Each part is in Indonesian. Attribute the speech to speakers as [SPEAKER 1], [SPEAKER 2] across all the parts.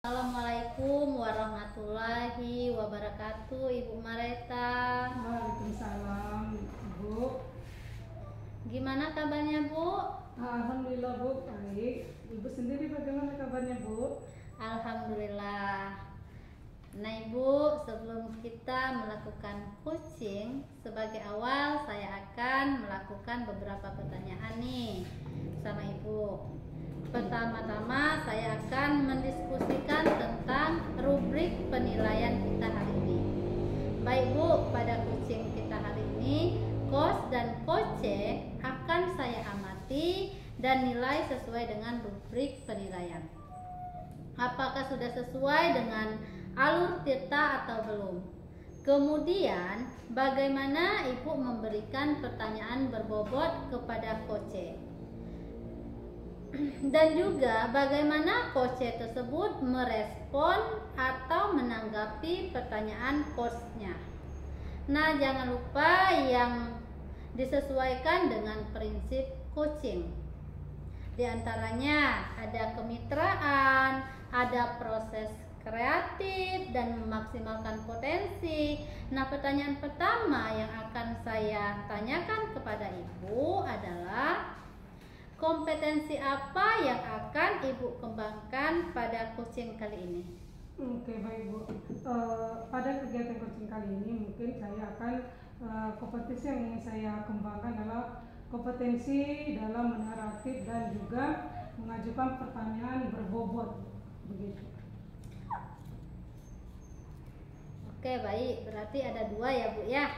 [SPEAKER 1] Assalamualaikum warahmatullahi wabarakatuh, Ibu Mareta.
[SPEAKER 2] Waalaikumsalam, Bu.
[SPEAKER 1] Gimana kabarnya, Bu?
[SPEAKER 2] Alhamdulillah, Bu, baik. Ibu sendiri bagaimana kabarnya, Bu?
[SPEAKER 1] Alhamdulillah. Nah, Ibu, sebelum kita melakukan coaching, sebagai awal saya akan melakukan beberapa pertanyaan nih sama Ibu. Pertama-tama saya akan mendiskusikan tentang rubrik penilaian kita hari ini. Baik Bu, pada coaching kita hari ini, coach dan coache akan saya amati dan nilai sesuai dengan rubrik penilaian. Apakah sudah sesuai dengan alur kita atau belum? Kemudian, bagaimana Ibu memberikan pertanyaan berbobot kepada coache? Dan juga bagaimana coache tersebut merespon atau menanggapi pertanyaan coachnya. Nah, jangan lupa yang disesuaikan dengan prinsip coaching. Di antaranya ada kemitraan, ada proses kreatif dan memaksimalkan potensi. Nah, pertanyaan pertama yang akan saya tanyakan kepada Ibu adalah kompetensi apa yang akan Ibu kembangkan pada coaching kali ini?
[SPEAKER 2] Oke, baik, Bu. Pada kegiatan coaching kali ini mungkin saya akan kompetensi yang ingin saya kembangkan adalah kompetensi dalam menaratif dan juga mengajukan pertanyaan berbobot, begitu.
[SPEAKER 1] Oke, baik. Berarti ada dua ya, Bu ya.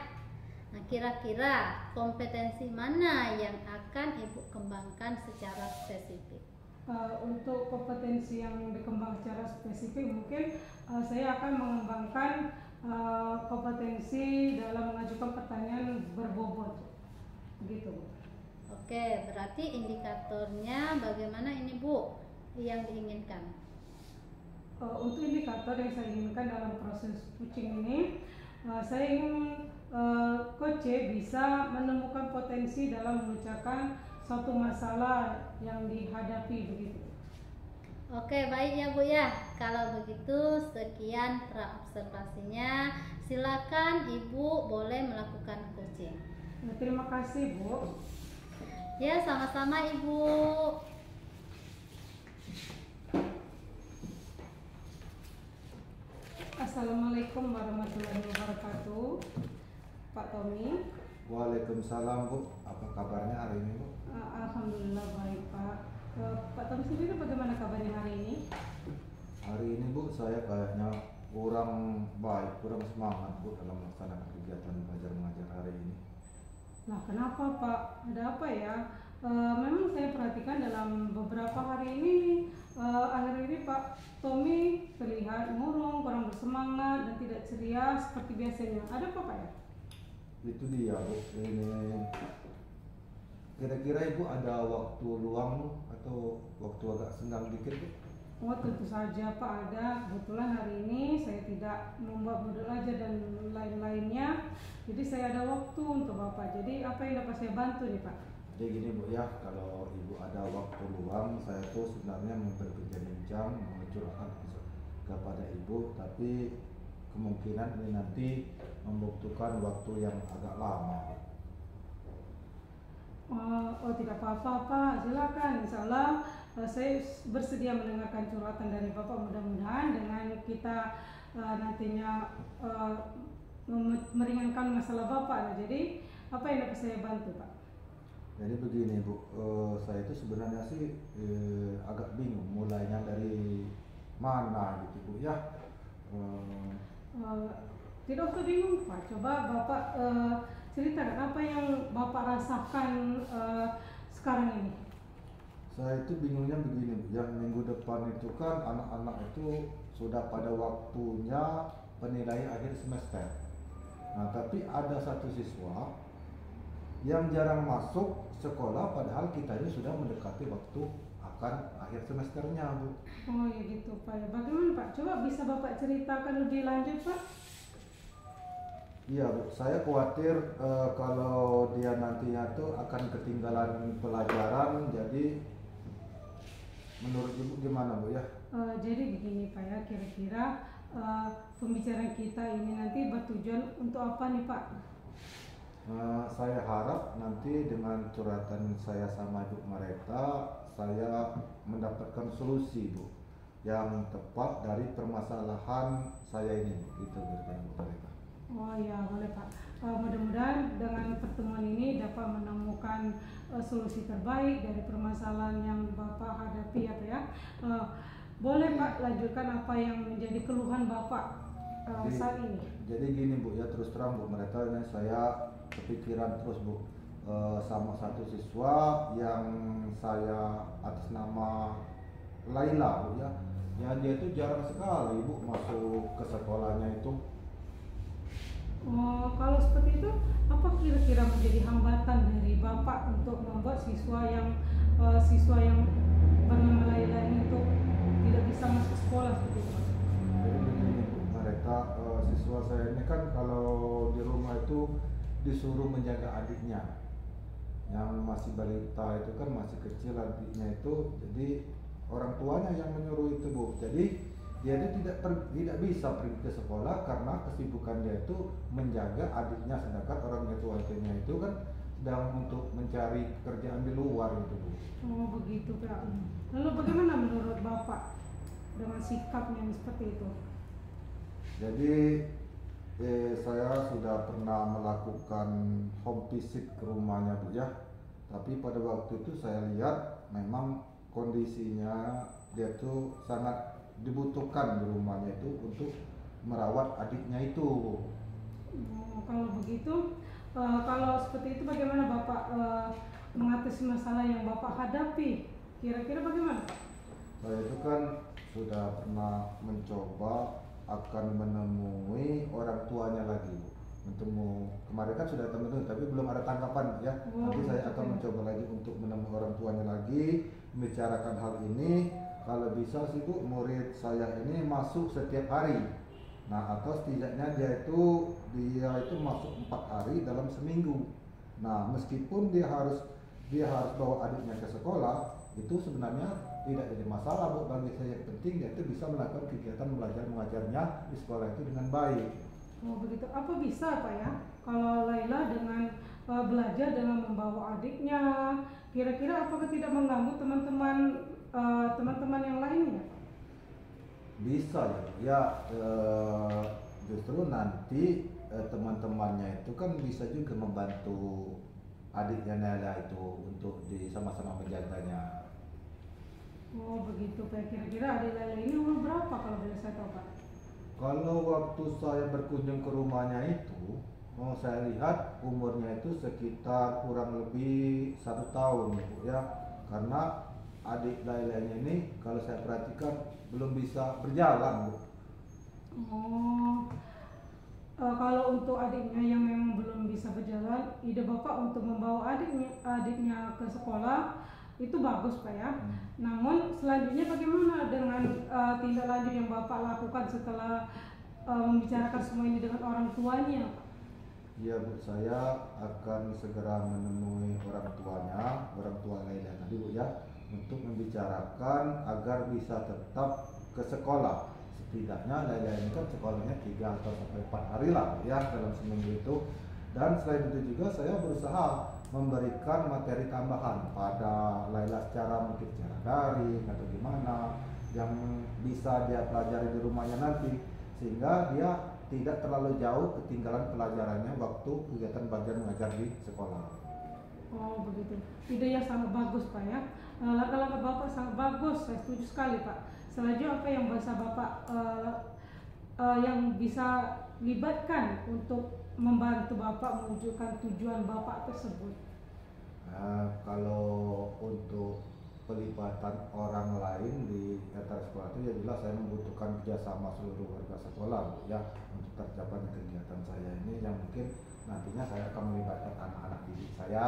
[SPEAKER 1] Nah, kira-kira kompetensi mana yang akan Ibu kembangkan secara spesifik?
[SPEAKER 2] Untuk kompetensi yang dikembangkan secara spesifik mungkin saya akan mengembangkan kompetensi dalam mengajukan pertanyaan berbobot, begitu.
[SPEAKER 1] Oke, berarti indikatornya bagaimana ini, Bu, yang diinginkan?
[SPEAKER 2] Untuk indikator yang saya inginkan dalam proses coaching ini, saya ingin coach bisa menemukan potensi dalam memecahkan suatu masalah yang dihadapi, begitu.
[SPEAKER 1] Oke, baik ya Bu ya. Kalau begitu sekian observasinya. Silakan Ibu boleh melakukan coaching.
[SPEAKER 2] Terima kasih, Bu.
[SPEAKER 1] Ya, sama-sama Ibu.
[SPEAKER 2] Assalamualaikum warahmatullahi wabarakatuh, Pak Tommy.
[SPEAKER 3] Waalaikumsalam, Bu. Apa kabarnya hari ini, Bu?
[SPEAKER 2] Alhamdulillah baik, Pak. Pak Tommy sendiri bagaimana kabarnya hari ini?
[SPEAKER 3] Hari ini, Bu, saya kayaknya kurang baik, kurang semangat, Bu, dalam melaksanakan kegiatan belajar mengajar hari ini.
[SPEAKER 2] Nah, kenapa, Pak? Ada apa ya? Memang saya perhatikan dalam beberapa hari ini, akhir ini Pak Tommy terlihat murung, kurang bersemangat dan tidak ceria seperti biasanya. Ada apa, Pak ya?
[SPEAKER 3] Itu dia, Bu. Ini kira-kira Ibu ada waktu luang, Bu, atau waktu agak senggang dikit, Bu?
[SPEAKER 2] Oh, tentu saja Pak ada. Kebetulan hari ini saya tidak membuat modul aja dan lain-lainnya. Jadi saya ada waktu untuk Bapak. Jadi apa yang dapat saya bantu nih, Pak?
[SPEAKER 3] Jadi gini, Bu ya, kalau Ibu ada waktu luang, saya tuh sebenarnya mau berbincang-bincang, mau curhat kepada Ibu, tapi kemungkinan ini nanti membutuhkan waktu yang agak lama.
[SPEAKER 2] Oh, tidak apa-apa, Pak. Silakan. Insya Allah saya bersedia mendengarkan curhatan dari Bapak. Mudah-mudahan dengan kita nantinya meringankan masalah Bapak. Nah, jadi apa yang dapat saya bantu, Pak?
[SPEAKER 3] Jadi begini, Bu, saya itu sebenarnya sih agak bingung mulainya dari mana gitu, Bu ya.
[SPEAKER 2] Tidak usah bingung, Pak. Coba Bapak ceritakan apa yang Bapak rasakan sekarang ini.
[SPEAKER 3] Saya itu bingungnya begini, Bu. Yang minggu depan itu kan anak-anak itu sudah pada waktunya penilaian akhir semester. Nah, tapi ada satu siswa yang jarang masuk sekolah padahal kita ini sudah mendekati waktu akan akhir semesternya, Bu.
[SPEAKER 2] Oh ya gitu, Pak. Bagaimana, Pak? Coba bisa Bapak ceritakan lebih lanjut, Pak?
[SPEAKER 3] Iya, Bu. Saya khawatir kalau dia nantinya tuh akan ketinggalan pelajaran. Jadi menurut Ibu gimana, Bu ya?
[SPEAKER 2] Jadi begini Pak ya, kira-kira pembicaraan kita ini nanti bertujuan untuk apa nih Pak?
[SPEAKER 3] Saya harap nanti dengan curhatan saya sama Ibu Mareta, saya mendapatkan solusi Bu yang tepat dari permasalahan saya ini Bu. Itu kira-kira Bu Mareta.
[SPEAKER 2] Oh ya boleh Pak. Mudah-mudahan dengan pertemuan ini dapat menemukan solusi terbaik dari permasalahan yang Bapak hadapi ya Pak ya. Boleh Pak lanjutkan apa yang menjadi keluhan Bapak saat ini?
[SPEAKER 3] Jadi gini Bu ya, terus terang Bu Mareta, ini saya kepikiran terus Bu sama satu siswa yang saya atas nama Laila Bu ya. Ya dia itu jarang sekali Bu masuk ke sekolahnya itu.
[SPEAKER 2] Kalau seperti itu, apa kira-kira menjadi hambatan dari Bapak untuk membuat siswa yang bernama Laila ini untuk tidak bisa masuk sekolah seperti itu?
[SPEAKER 3] Jadi begini Bu Mareta, siswa saya ini kan kalau di rumah itu disuruh menjaga adiknya yang masih balita, itu kan masih kecil adiknya itu, jadi orang tuanya yang menyuruh itu Bu. Jadi dia itu tidak bisa pergi ke sekolah karena kesibukan dia itu menjaga adiknya, sedangkan orang tuanya itu kan sedang untuk mencari pekerjaan di luar itu Bu.
[SPEAKER 2] Oh begitu Pak. Lalu bagaimana menurut Bapak dengan sikapnya yang seperti itu?
[SPEAKER 3] Jadi saya sudah pernah melakukan home visit ke rumahnya Bu ya, tapi pada waktu itu saya lihat memang kondisinya dia tuh sangat dibutuhkan di rumahnya itu untuk merawat adiknya itu.
[SPEAKER 2] Kalau begitu, kalau seperti itu bagaimana Bapak mengatasi masalah yang Bapak hadapi? Kira-kira bagaimana Pak?
[SPEAKER 3] Saya itu kan sudah pernah mencoba akan menemui orang tuanya lagi Bu. Kemarin kan sudah menemui tapi belum ada tanggapan ya. Nanti saya akan mencoba lagi untuk menemui orang tuanya lagi, membicarakan hal ini. Kalau bisa sih Bu, murid saya ini masuk setiap hari. Nah, atau setidaknya dia itu masuk 4 hari dalam seminggu. Nah, meskipun dia harus bawa adiknya ke sekolah, itu sebenarnya tidak jadi masalah Bu. Bagi saya yang penting dia itu bisa melakukan kegiatan belajar mengajarnya di sekolah itu dengan baik.
[SPEAKER 2] Oh begitu. Apa bisa Pak ya? Kalau Laila dengan belajar dengan membawa adiknya, kira-kira apakah tidak mengganggu teman-teman yang lainnya?
[SPEAKER 3] Bisa ya, justru nanti teman-temannya itu kan bisa juga membantu adiknya Nela itu untuk sama-sama menjaganya.
[SPEAKER 2] Oh begitu Pak. Kira-kira adik Laila ini umur berapa kalau boleh saya tahu Pak?
[SPEAKER 3] Kalau waktu saya berkunjung ke rumahnya itu, saya lihat umurnya itu sekitar kurang lebih 1 tahun Bu ya, karena adik Lailanya ini kalau saya perhatikan belum bisa berjalan Bu.
[SPEAKER 2] Kalau untuk adiknya yang memang belum bisa berjalan, ide Bapak untuk membawa adiknya ke sekolah itu bagus Pak ya. Namun selanjutnya bagaimana dengan tindak lanjut yang Bapak lakukan setelah membicarakan semua ini dengan orang tuanya?
[SPEAKER 3] Iya Bu, saya akan segera menemui orang tua Laila tadi Bu ya, untuk membicarakan agar bisa tetap ke sekolah. Setidaknya Laila ini kan sekolahnya 3 atau sampai 4 hari lah ya dalam seminggu itu. Dan selain itu juga saya berusaha memberikan materi tambahan pada Laila secara mungkin secara daring atau gimana yang bisa dia pelajari di rumahnya nanti, sehingga dia tidak terlalu jauh ketinggalan pelajarannya waktu kegiatan belajar mengajar di sekolah.
[SPEAKER 2] Oh begitu. Ide yang sangat bagus Pak ya. Langkah-langkah Bapak sangat bagus, saya setuju sekali Pak. Selanjutnya apa yang bisa Bapak yang bisa libatkan untuk membantu Bapak mewujudkan tujuan Bapak tersebut?
[SPEAKER 3] Kalau untuk pelibatan orang lain di antar sekolah itu ya jelas saya membutuhkan kerjasama seluruh warga sekolah ya untuk tercapainya kegiatan saya ini, yang mungkin nantinya saya akan melibatkan anak-anak didik saya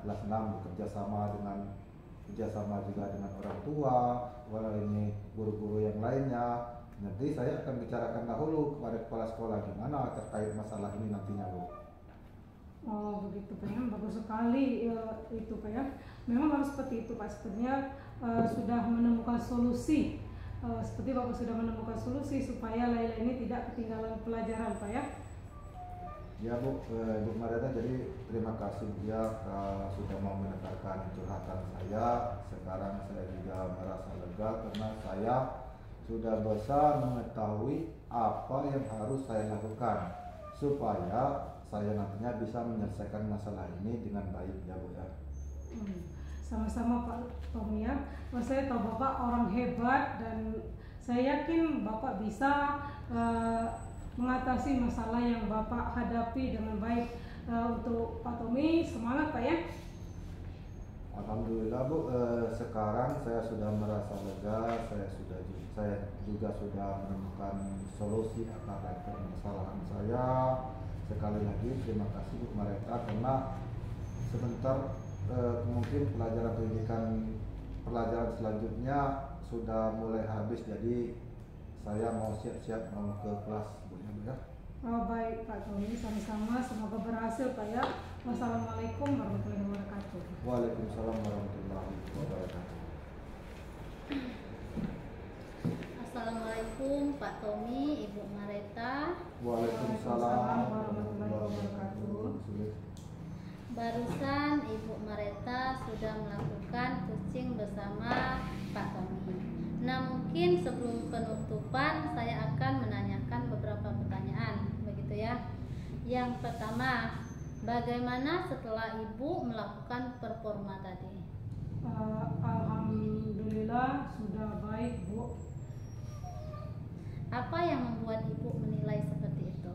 [SPEAKER 3] kelas 6 bekerja sama juga dengan orang tua, ini guru-guru yang lainnya. Nanti saya akan bicarakan dahulu kepada kepala sekolah gimana terkait masalah ini nantinya Bu.
[SPEAKER 2] Oh begitu Pak ya, bagus sekali itu Pak ya. Memang harus seperti itu Pak. Sebenarnya sudah menemukan solusi, seperti Bapak sudah menemukan solusi supaya Laila ini tidak ketinggalan pelajaran, Pak ya.
[SPEAKER 3] Ya Bu, Bu Marieta, jadi terima kasih Bu ya sudah mau mendengarkan curhatan saya. Sekarang saya juga merasa lega karena saya sudah bisa mengetahui apa yang harus saya lakukan supaya saya nantinya bisa menyelesaikan masalah ini dengan baik ya Bu ya.
[SPEAKER 2] Sama-sama Pak Tommy ya. Saya tahu Bapak orang hebat dan saya yakin Bapak bisa mengatasi masalah yang Bapak hadapi dengan baik. Untuk Pak Tommy, semangat Pak ya.
[SPEAKER 3] Alhamdulillah Bu, sekarang saya sudah merasa lega, saya juga sudah menemukan solusi atas permasalahan saya. Sekali lagi terima kasih Bu Marieta karena sebentar mungkin pelajaran selanjutnya sudah mulai habis, jadi saya mau siap-siap mau ke kelas Bu ya.
[SPEAKER 2] Oh baik Pak Tommy, sama-sama, semoga berhasil Pak ya. Wassalamualaikum warahmatullahi wabarakatuh.
[SPEAKER 3] Waalaikumsalam warahmatullahi wabarakatuh.
[SPEAKER 1] Assalamualaikum Pak Tommy, Ibu Marieta.
[SPEAKER 3] Waalaikumsalam
[SPEAKER 2] warahmatullahi wabarakatuh.
[SPEAKER 1] Barusan Ibu Marieta sudah melakukan coaching bersama Pak Tommy. Nah, mungkin sebelum penutupan saya akan menanyakan beberapa pertanyaan, begitu ya. Yang pertama, bagaimana setelah Ibu melakukan performa tadi?
[SPEAKER 2] Alhamdulillah sudah baik Bu.
[SPEAKER 1] Apa yang membuat Ibu menilai seperti itu?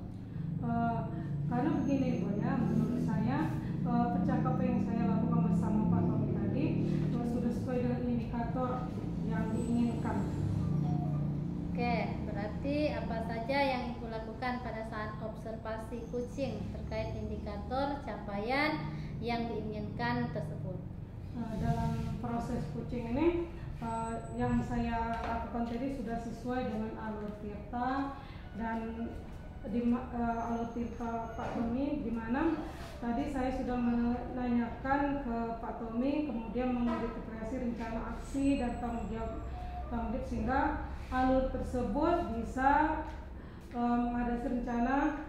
[SPEAKER 2] Karena begini Bu ya, menurut saya percakapan yang saya lakukan bersama Pak Tommy tadi sudah sesuai dengan indikator yang diinginkan.
[SPEAKER 1] Oke, berarti apa saja yang Ibu lakukan pada saat observasi kucing terkait indikator capaian yang diinginkan tersebut?
[SPEAKER 2] Dalam proses kucing ini yang saya lakukan tadi sudah sesuai dengan alur Tirta dan alur Tirta Pak Tommy, di mana tadi saya sudah menanyakan ke Pak Tommy, kemudian mengidentifikasi rencana aksi dan tanggung jawab sehingga alur tersebut bisa mengadasi rencana,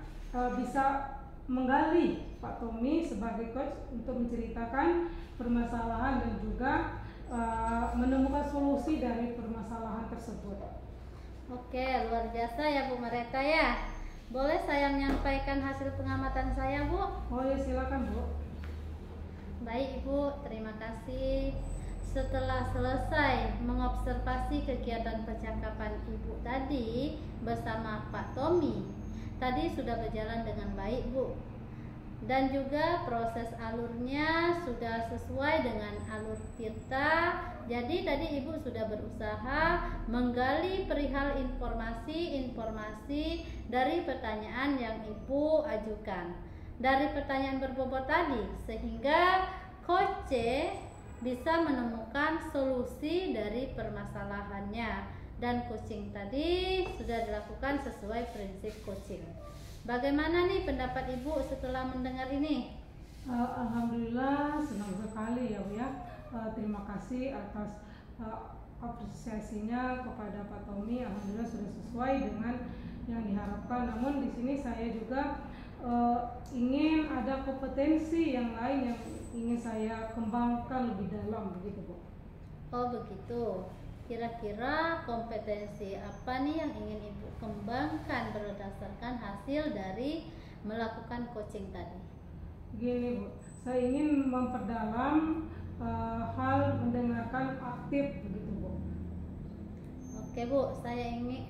[SPEAKER 2] bisa menggali Pak Tommy sebagai coach untuk menceritakan permasalahan dan juga menemukan solusi dari permasalahan tersebut.
[SPEAKER 1] Oke, luar biasa ya Bu Marieta ya. Boleh saya menyampaikan hasil pengamatan saya Bu?
[SPEAKER 2] Oh ya, silakan Bu.
[SPEAKER 1] Baik Ibu, terima kasih. Setelah selesai mengobservasi kegiatan percakapan Ibu tadi bersama Pak Tommy, tadi sudah berjalan dengan baik Bu. Dan juga proses alurnya sudah sesuai dengan alur Tirta. Jadi tadi Ibu sudah berusaha menggali perihal informasi dari pertanyaan yang Ibu ajukan, dari pertanyaan berbobot tadi, sehingga Coach C bisa menemukan solusi dari permasalahannya, dan coaching tadi sudah dilakukan sesuai prinsip coaching. Bagaimana nih pendapat Ibu setelah mendengar ini?
[SPEAKER 2] Alhamdulillah senang sekali ya Bu ya. Terima kasih atas apresiasinya kepada Pak Tommy. Alhamdulillah sudah sesuai dengan yang diharapkan. Namun di sini saya juga ingin ada kompetensi yang lain yang ingin saya kembangkan lebih dalam, begitu Bu.
[SPEAKER 1] Oh begitu. Kira-kira kompetensi apa nih yang ingin Ibu kembangkan berdasarkan hasil dari melakukan coaching tadi?
[SPEAKER 2] Gini Bu, saya ingin memperdalam hal mendengarkan aktif, begitu Bu.
[SPEAKER 1] Oke Bu, saya ingin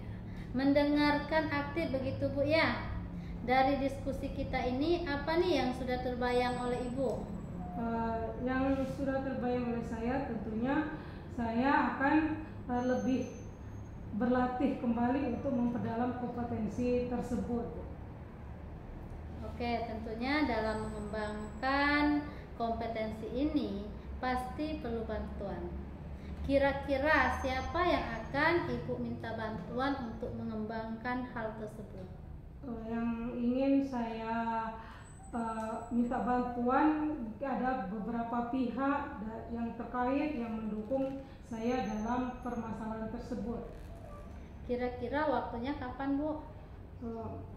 [SPEAKER 1] mendengarkan aktif begitu Bu ya. Dari diskusi kita ini apa nih yang sudah terbayang oleh Ibu?
[SPEAKER 2] Yang sudah terbayang oleh saya, tentunya saya akan lebih berlatih kembali untuk memperdalam kompetensi tersebut.
[SPEAKER 1] Oke, tentunya dalam mengembangkan kompetensi ini pasti perlu bantuan. Kira-kira siapa yang akan Ibu minta bantuan untuk mengembangkan hal tersebut?
[SPEAKER 2] Yang ingin saya minta bantuan, ada beberapa pihak yang terkait yang mendukung saya dalam permasalahan tersebut.
[SPEAKER 1] Kira-kira waktunya kapan, Bu?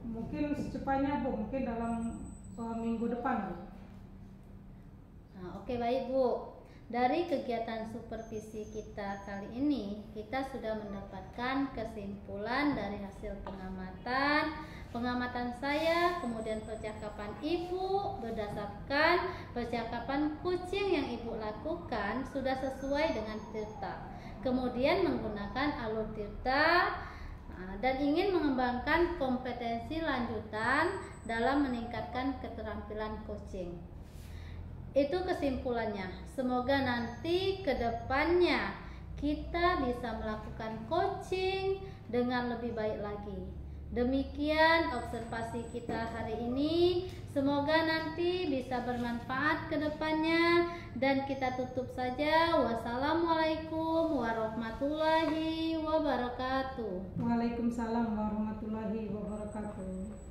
[SPEAKER 2] Mungkin secepatnya, Bu, mungkin dalam minggu depan, Bu.
[SPEAKER 1] Nah, oke, baik, Bu. Dari kegiatan supervisi kita kali ini, kita sudah mendapatkan kesimpulan dari hasil pengamatan saya, kemudian percakapan Ibu. Berdasarkan percakapan kucing yang Ibu lakukan sudah sesuai dengan Tirta, kemudian menggunakan alur Tirta, dan ingin mengembangkan kompetensi lanjutan dalam meningkatkan keterampilan kucing. Itu kesimpulannya. Semoga nanti ke depannya kita bisa melakukan coaching dengan lebih baik lagi. Demikian observasi kita hari ini. Semoga nanti bisa bermanfaat ke depannya, dan kita tutup saja. Wassalamualaikum warahmatullahi wabarakatuh.
[SPEAKER 2] Waalaikumsalam warahmatullahi wabarakatuh.